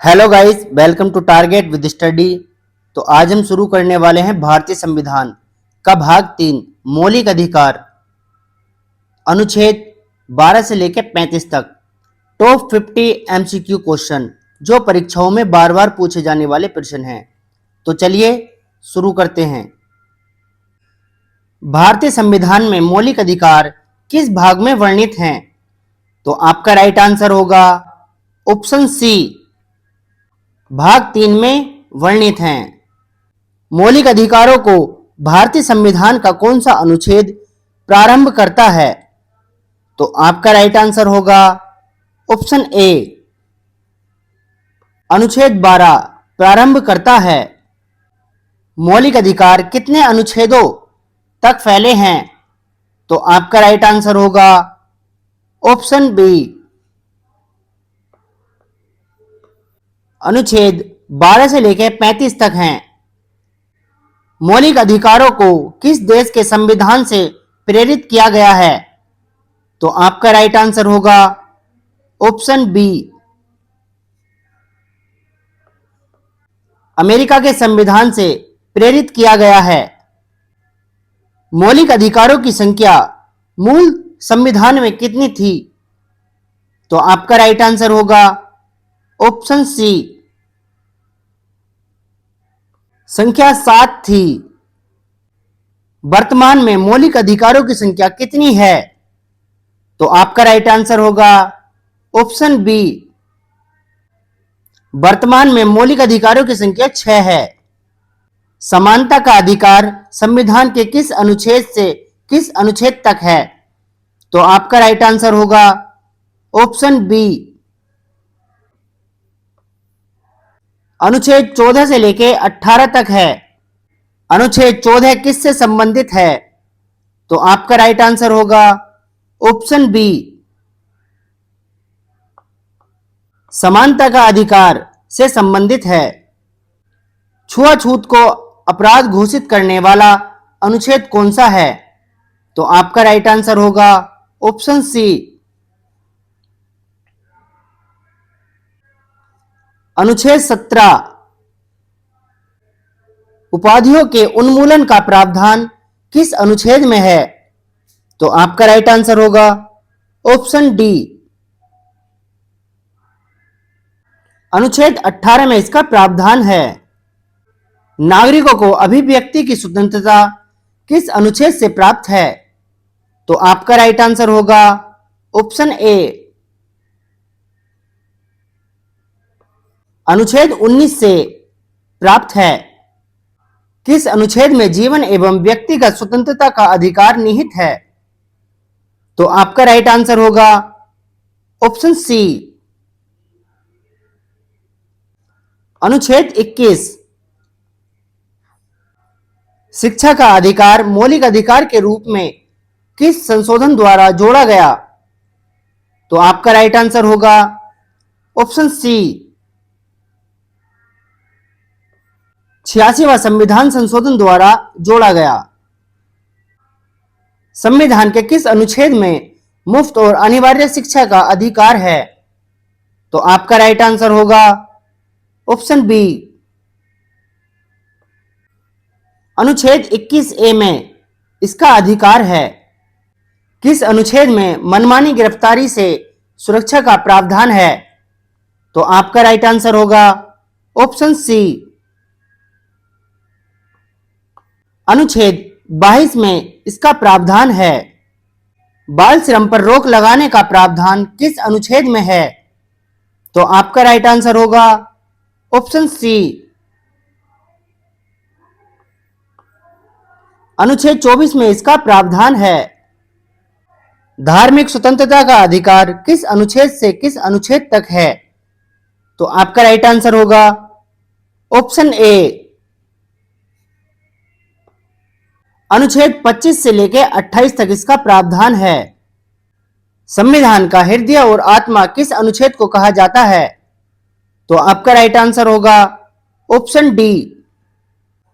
Hello guys, welcome to target with study. तो आज हम शुरू करने वाले हैं भारतीय संविधान का भाग 3 मौलिक अधिकार, अनुच्छेद 12 से लेकर 35 तक। टॉप 50 एमसीक्यू क्वेश्चन जो परीक्षाओं में बार बार पूछे जाने वाले प्रश्न हैं। तो चलिए शुरू करते हैं। भारतीय संविधान में मौलिक अधिकार किस भाग में वर्णित हैं? तो आपका राइट आंसर होगा ऑप्शन सी, भाग 3 में वर्णित हैं। मौलिक अधिकारों को भारतीय संविधान का कौन सा अनुच्छेद प्रारंभ करता है? तो आपका राइट आंसर होगा ऑप्शन ए, अनुच्छेद 12 प्रारंभ करता है। मौलिक अधिकार कितने अनुच्छेदों तक फैले हैं? तो आपका राइट आंसर होगा ऑप्शन बी, अनुच्छेद 12 से लेकर 35 तक हैं। मौलिक अधिकारों को किस देश के संविधान से प्रेरित किया गया है? तो आपका राइट आंसर होगा ऑप्शन बी, अमेरिका के संविधान से प्रेरित किया गया है। मौलिक अधिकारों की संख्या मूल संविधान में कितनी थी? तो आपका राइट आंसर होगा ऑप्शन सी, संख्या 7 थी। वर्तमान में मौलिक अधिकारों की संख्या कितनी है? तो आपका राइट आंसर होगा ऑप्शन बी, वर्तमान में मौलिक अधिकारों की संख्या 6 है। समानता का अधिकार संविधान के किस अनुच्छेद से किस अनुच्छेद तक है? तो आपका राइट आंसर होगा ऑप्शन बी, अनुच्छेद 14 से लेकर 18 तक है। अनुच्छेद 14 किससे संबंधित है? तो आपका राइट आंसर होगा ऑप्शन बी, समानता का अधिकार से संबंधित है। छुआछूत को अपराध घोषित करने वाला अनुच्छेद कौन सा है? तो आपका राइट आंसर होगा ऑप्शन सी, अनुच्छेद 17। उपाधियों के उन्मूलन का प्रावधान किस अनुच्छेद में है? तो आपका राइट आंसर होगा ऑप्शन डी, अनुच्छेद 18 में इसका प्रावधान है। नागरिकों को अभिव्यक्ति की स्वतंत्रता किस अनुच्छेद से प्राप्त है? तो आपका राइट आंसर होगा ऑप्शन ए, अनुच्छेद 19 से प्राप्त है। किस अनुच्छेद में जीवन एवं व्यक्तिगत स्वतंत्रता का अधिकार निहित है? तो आपका राइट आंसर होगा ऑप्शन सी, अनुच्छेद 21। शिक्षा का अधिकार मौलिक अधिकार के रूप में किस संशोधन द्वारा जोड़ा गया? तो आपका राइट आंसर होगा ऑप्शन सी, 86वां संविधान संशोधन द्वारा जोड़ा गया। संविधान के किस अनुच्छेद में मुफ्त और अनिवार्य शिक्षा का अधिकार है? तो आपका राइट आंसर होगा ऑप्शन बी, अनुच्छेद 21A में इसका अधिकार है। किस अनुच्छेद में मनमानी गिरफ्तारी से सुरक्षा का प्रावधान है? तो आपका राइट आंसर होगा ऑप्शन सी, अनुच्छेद 22 में इसका प्रावधान है। बाल श्रम पर रोक लगाने का प्रावधान किस अनुच्छेद में है? तो आपका राइट आंसर होगा ऑप्शन सी, अनुच्छेद 24 में इसका प्रावधान है। धार्मिक स्वतंत्रता का अधिकार किस अनुच्छेद से किस अनुच्छेद तक है? तो आपका राइट आंसर होगा ऑप्शन ए, अनुच्छेद 25 से लेकर 28 तक इसका प्रावधान है। संविधान का हृदय और आत्मा किस अनुच्छेद को कहा जाता है? तो आपका राइट आंसर होगा ऑप्शन डी,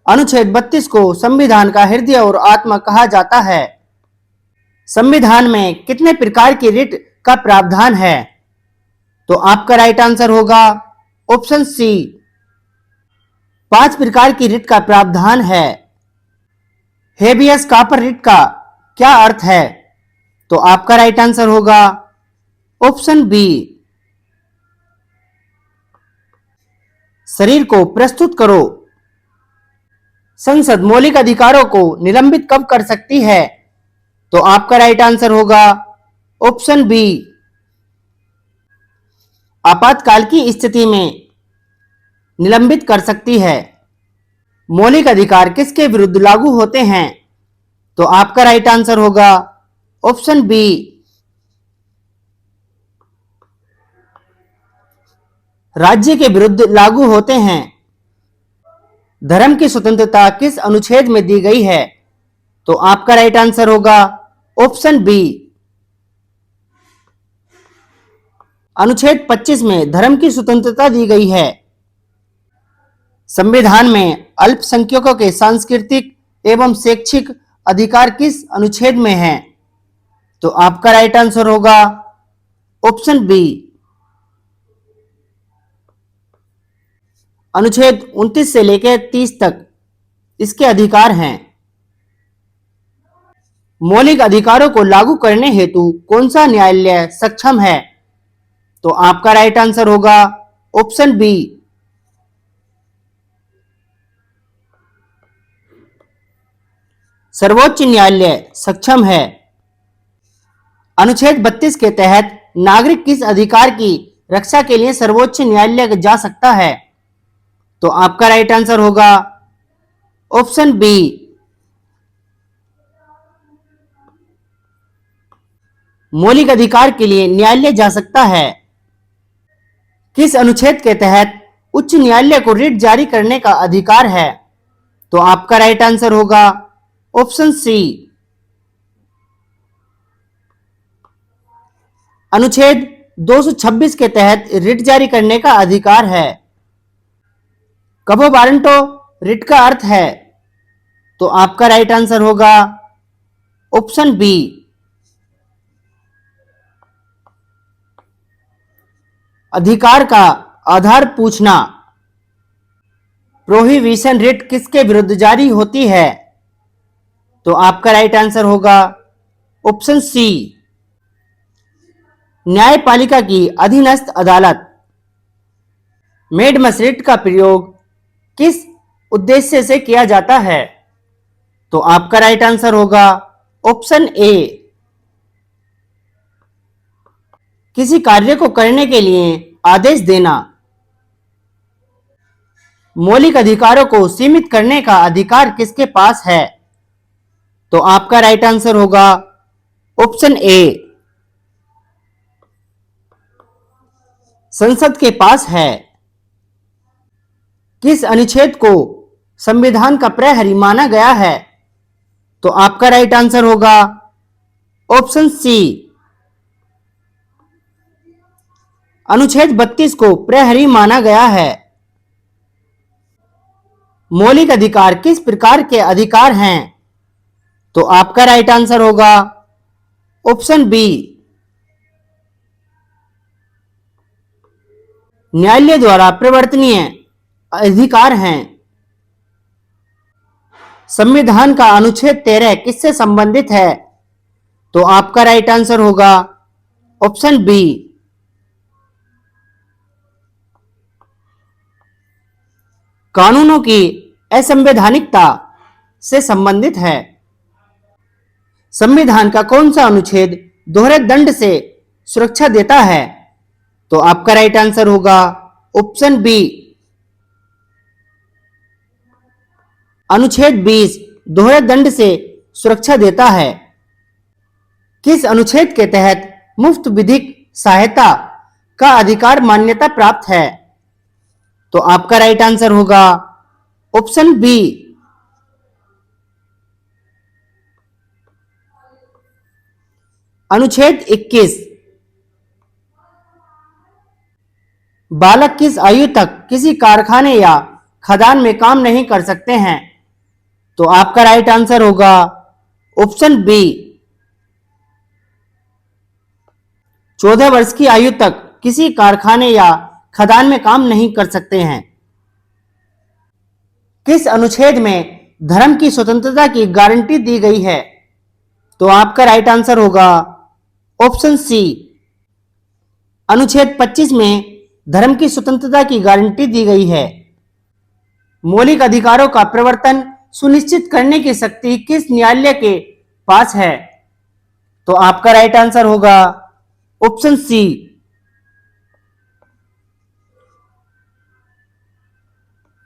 अनुच्छेद 32 को संविधान का हृदय और आत्मा कहा जाता है। संविधान में कितने प्रकार की रिट का प्रावधान है? तो आपका राइट आंसर होगा ऑप्शन सी। 5 प्रकार की रिट का प्रावधान है। हेबियस कॉर्पस रिट का क्या अर्थ है? तो आपका राइट आंसर होगा ऑप्शन बी। शरीर को प्रस्तुत करो। संसद मौलिक अधिकारों को निलंबित कब कर सकती है? तो आपका राइट आंसर होगा ऑप्शन बी। आपातकाल की स्थिति में निलंबित कर सकती है। मौलिक अधिकार किसके विरुद्ध लागू होते हैं? तो आपका राइट आंसर होगा ऑप्शन बी। राज्य के विरुद्ध लागू होते हैं। धर्म की स्वतंत्रता किस अनुच्छेद में दी गई है? तो आपका राइट आंसर होगा ऑप्शन बी। अनुच्छेद 25 में धर्म की स्वतंत्रता दी गई है। संविधान में अल्पसंख्यकों के सांस्कृतिक एवं शैक्षिक अधिकार किस अनुच्छेद में है? तो आपका राइट आंसर होगा ऑप्शन बी। अनुच्छेद 29 से लेकर 30 तक इसके अधिकार हैं। मौलिक अधिकारों को लागू करने हेतु कौन सा न्यायालय सक्षम है? तो आपका राइट आंसर होगा ऑप्शन बी। सर्वोच्च न्यायालय सक्षम है। अनुच्छेद 32 के तहत नागरिक किस अधिकार की रक्षा के लिए सर्वोच्च न्यायालय जा सकता है? तो आपका राइट आंसर होगा ऑप्शन बी। मौलिक अधिकार के लिए न्यायालय जा सकता है। किस अनुच्छेद के तहत उच्च न्यायालय को रिट जारी करने का अधिकार है? तो आपका राइट आंसर होगा ऑप्शन सी। अनुच्छेद 226 के तहत रिट जारी करने का अधिकार है। कबो वारंटो रिट का अर्थ है? तो आपका राइट आंसर होगा ऑप्शन बी। अधिकार का आधार पूछना। प्रोहिबिशन रिट किसके विरुद्ध जारी होती है? तो आपका राइट आंसर होगा ऑप्शन सी। न्यायपालिका की अधीनस्थ अदालत मेडमस रिट का प्रयोग किस उद्देश्य से किया जाता है? तो आपका राइट आंसर होगा ऑप्शन ए। किसी कार्य को करने के लिए आदेश देना। मौलिक अधिकारों को सीमित करने का अधिकार किसके पास है? तो आपका राइट आंसर होगा ऑप्शन ए। संसद के पास है। किस अनुच्छेद को संविधान का प्रहरी माना गया है? तो आपका राइट आंसर होगा ऑप्शन सी। अनुच्छेद 32 को प्रहरी माना गया है। मौलिक अधिकार किस प्रकार के अधिकार हैं? तो आपका राइट आंसर होगा ऑप्शन बी। न्यायालय द्वारा प्रवर्तनीय अधिकार हैं। संविधान का अनुच्छेद 13 किससे संबंधित है? तो आपका राइट आंसर होगा ऑप्शन बी। कानूनों की असंवैधानिकता से संबंधित है। संविधान का कौन सा अनुच्छेद दोहरे दंड से सुरक्षा देता है? तो आपका राइट आंसर होगा ऑप्शन बी। अनुच्छेद 20 दोहरे दंड से सुरक्षा देता है। किस अनुच्छेद के तहत मुफ्त विधिक सहायता का अधिकार मान्यता प्राप्त है? तो आपका राइट आंसर होगा ऑप्शन बी। अनुच्छेद 21। बालक किस आयु तक किसी कारखाने या खदान में काम नहीं कर सकते हैं? तो आपका राइट आंसर होगा ऑप्शन बी। 14 वर्ष की आयु तक किसी कारखाने या खदान में काम नहीं कर सकते हैं। किस अनुच्छेद में धर्म की स्वतंत्रता की गारंटी दी गई है? तो आपका राइट आंसर होगा ऑप्शन सी, अनुच्छेद 25 में धर्म की स्वतंत्रता की गारंटी दी गई है। मौलिक अधिकारों का प्रवर्तन सुनिश्चित करने की शक्ति किस न्यायालय के पास है? तो आपका राइट आंसर होगा ऑप्शन सी,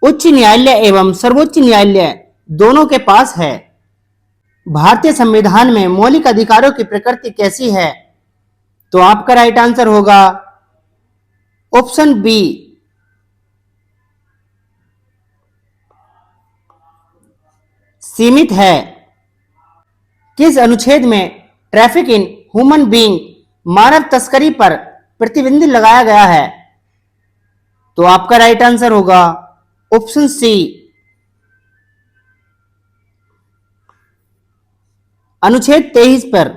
उच्च न्यायालय एवं सर्वोच्च न्यायालय दोनों के पास है। भारतीय संविधान में मौलिक अधिकारों की प्रकृति कैसी है? तो आपका राइट आंसर होगा ऑप्शन बी, सीमित है। किस अनुच्छेद में ट्रैफिक इन ह्यूमन बीइंग, मानव तस्करी पर प्रतिबंध लगाया गया है? तो आपका राइट आंसर होगा ऑप्शन सी, अनुच्छेद 23 पर।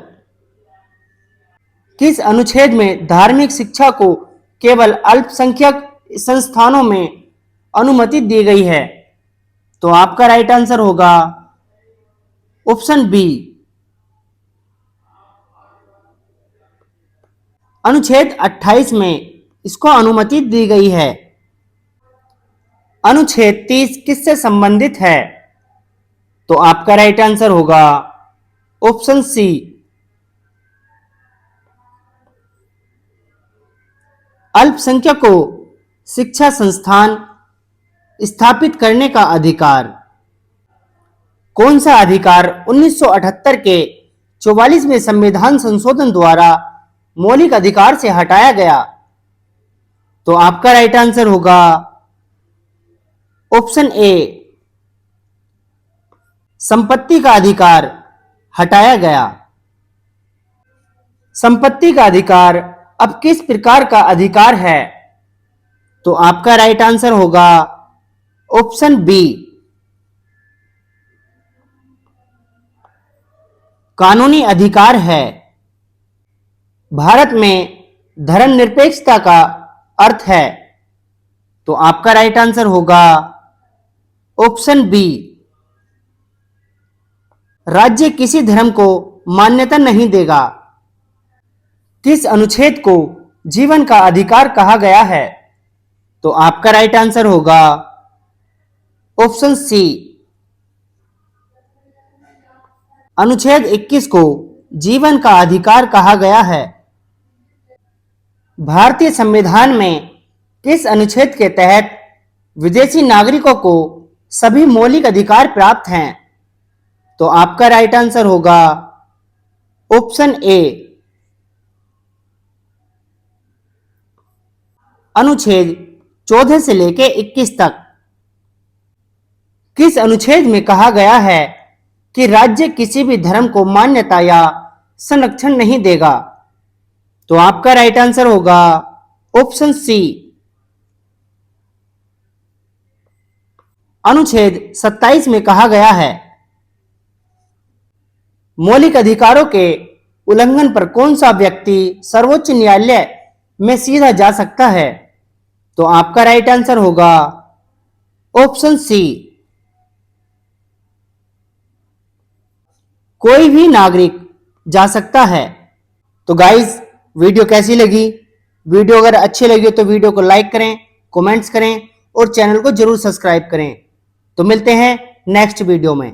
किस अनुच्छेद में धार्मिक शिक्षा को केवल अल्पसंख्यक संस्थानों में अनुमति दी गई है? तो आपका राइट आंसर होगा ऑप्शन बी, अनुच्छेद 28 में इसको अनुमति दी गई है। अनुच्छेद 30 किससे संबंधित है? तो आपका राइट आंसर होगा ऑप्शन सी, अल्पसंख्यकों को शिक्षा संस्थान स्थापित करने का अधिकार। कौन सा अधिकार 1978 के 44वें संविधान संशोधन द्वारा मौलिक अधिकार से हटाया गया? तो आपका राइट आंसर होगा ऑप्शन ए, संपत्ति का अधिकार हटाया गया। संपत्ति का अधिकार अब किस प्रकार का अधिकार है? तो आपका राइट आंसर होगा ऑप्शन बी, कानूनी अधिकार है। भारत में धर्मनिरपेक्षता का अर्थ है? तो आपका राइट आंसर होगा ऑप्शन बी, राज्य किसी धर्म को मान्यता नहीं देगा। किस अनुच्छेद को जीवन का अधिकार कहा गया है? तो आपका राइट आंसर होगा ऑप्शन सी, अनुच्छेद 21 को जीवन का अधिकार कहा गया है। भारतीय संविधान में किस अनुच्छेद के तहत विदेशी नागरिकों को सभी मौलिक अधिकार प्राप्त हैं? तो आपका राइट आंसर होगा ऑप्शन ए, अनुच्छेद 14 से लेकर 21 तक। किस अनुच्छेद में कहा गया है कि राज्य किसी भी धर्म को मान्यता या संरक्षण नहीं देगा? तो आपका राइट आंसर होगा ऑप्शन सी, अनुच्छेद 27 में कहा गया है। मौलिक अधिकारों के उल्लंघन पर कौन सा व्यक्ति सर्वोच्च न्यायालय में सीधा जा सकता है? तो आपका राइट आंसर होगा ऑप्शन सी, कोई भी नागरिक जा सकता है। तो गाइस, वीडियो कैसी लगी? वीडियो अगर अच्छी लगी तो वीडियो को लाइक करें, कमेंट्स करें और चैनल को जरूर सब्सक्राइब करें। तो मिलते हैं नेक्स्ट वीडियो में।